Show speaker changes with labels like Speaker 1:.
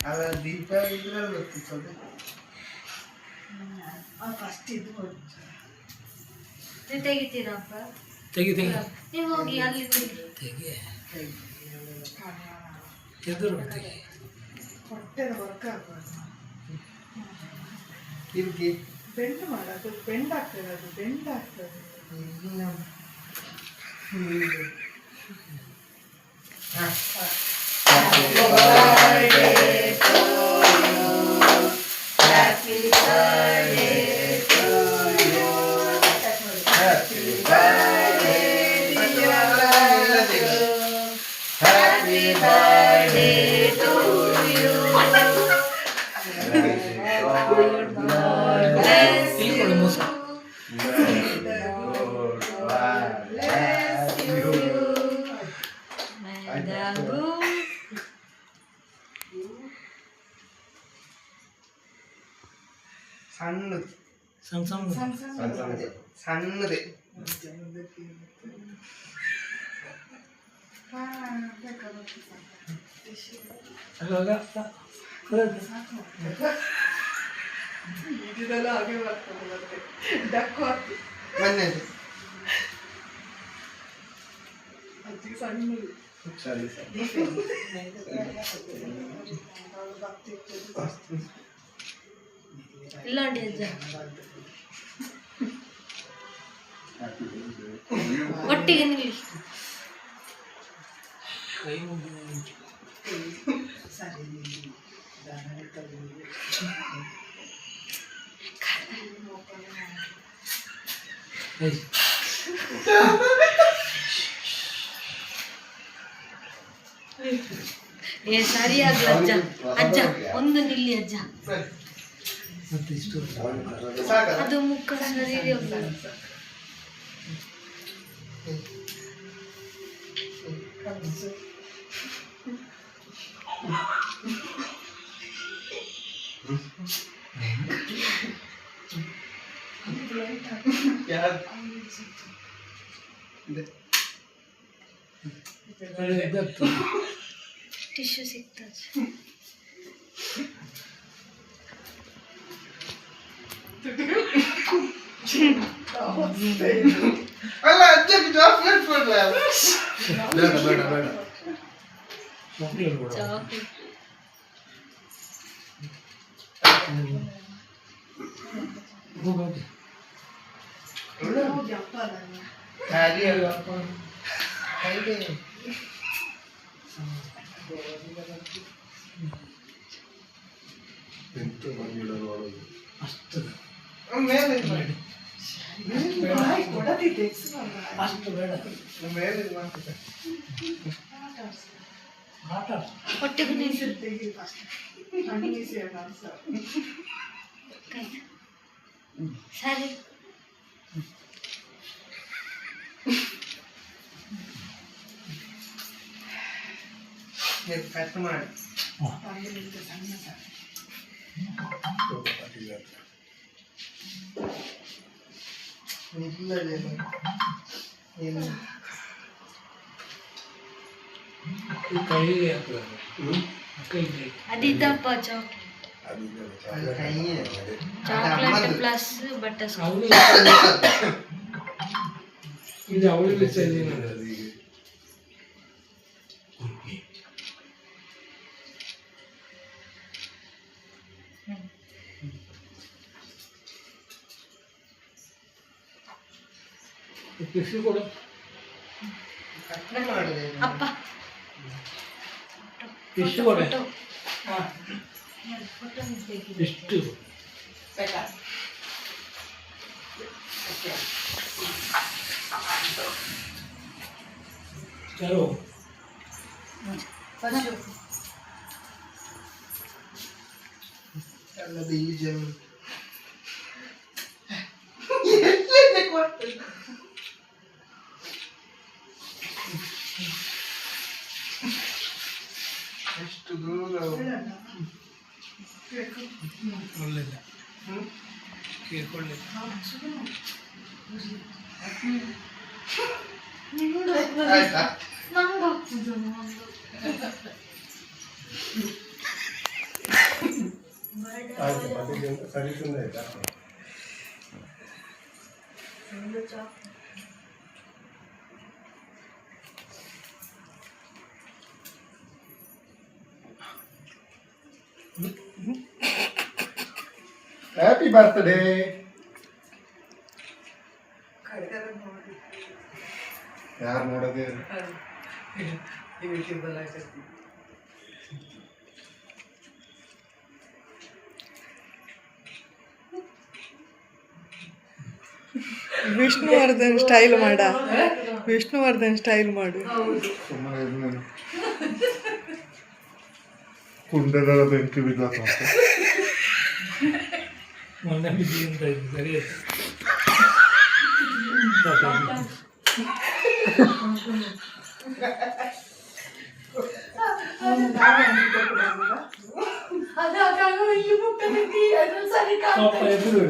Speaker 1: ಅಲ್ಲ ದೀಪ ಇದ್ರಲ್ಲಿ ಗೊತ್ತಿರ್ತದೆ ಫಸ್ಟ್ ಇದು
Speaker 2: ತೆಗಿತೀರಪ್ಪ
Speaker 3: ತೆಗಿ
Speaker 2: ನೀವು ಹೋಗಿ ಅಲ್ಲಿ
Speaker 3: ತೆಗಿ ಎದುರು ತೆಗಿ
Speaker 1: ಹೊಟ್ಟೆದ ವರ್ಕ್ ಆಗ್ಬಾರ್ದು ಇದಕ್ಕೆ ಬೆಂಡ್ ಮಾಡೋದು ಬೆಂಡ್ ಆಗ್ತದೆ ಅದು ಬೆಂಡ್ ಆಗ್ತದೆ ಸಣ್ಣದು ಸಣ್ಣದೇ ಇದೆಲ್ಲ ಹಾಗೆ ಬರ್ತದೆ ಮತ್ತೆ ಡಕ್ಕು ಆಗ್ತದೆ ಮನೆಯದು ಅಜ್ಜಿ ಸಣ್ಣದು
Speaker 2: ಇಲ್ಲ ನೋಡಿ ಅಜ್ಜ ಒಟ್ಟಿಗೆ ನಿಲ್ಲಿ
Speaker 1: ಸರಿ
Speaker 2: ಏ ಸರಿಯಾಗ್ಲ ಅಜ್ಜ ಅಜ್ಜ ಒಂದು ನಿಲ್ಲಿ ಅಜ್ಜ ಅದು ಮುಖ ಸರಿ ಟಿಶ್ಯೂ ಸಿಗ್ತದೆ
Speaker 1: ಅಲ್ಲ ಅಜ್ಜಕ್ಕೆ ಚಾಕ್ಲೇಟ್ ಕೊಡ್ರ ಬೇಡ ಬೇಡ ಬೇಡ
Speaker 2: ಚಾಕ್ಲೇಟ್ ಸರಿ
Speaker 1: ಕಟ್ ಮಾಡಿ
Speaker 2: ಅದಿದ್ದಪ್ಪ ಚಾಕ್ಲೇಟ್ ಪ್ಲಸ್ ಬಟರ್ ಸ್ಕಾಚ್
Speaker 3: ಇದು ಅವಳಿಗೆ ಟಿಶ್ಯೂ ಕೊಡು
Speaker 2: ಅಪ್ಪ
Speaker 3: ಟಿಶ್ಯೂ ಕೊಡು ಎಷ್ಟು ಚಲೋ
Speaker 1: ಎಲ್ಲ ಬೀಜ ಎಷ್ಟು ದೂರ
Speaker 3: ಒಳ್ಳೆಲ್ಲ ಕೇಳ್ಕೊಳ್ಳಿ
Speaker 1: ಆಯ್ತಾ
Speaker 4: ಹ್ಯಾಪಿ ಬರ್ತ್ಡೇ. ಯಾರು ನೋಡೋದೇ
Speaker 5: ವಿಷ್ಣುವರ್ಧನ್ ಸ್ಟೈಲ್ ಮಾಡ, ವಿಷ್ಣುವರ್ಧನ್ ಸ್ಟೈಲ್ ಮಾಡು.
Speaker 4: ಸುಮ್ಮನೆ ಕುಂಡಗಳ ಬೆಂಕಿ ಬಿದ್ದ
Speaker 3: ಮೊನ್ನೆ ಬಿದ್ದಿ ಅಂತ ಇದ್ದು ಸರಿ ಎದುರು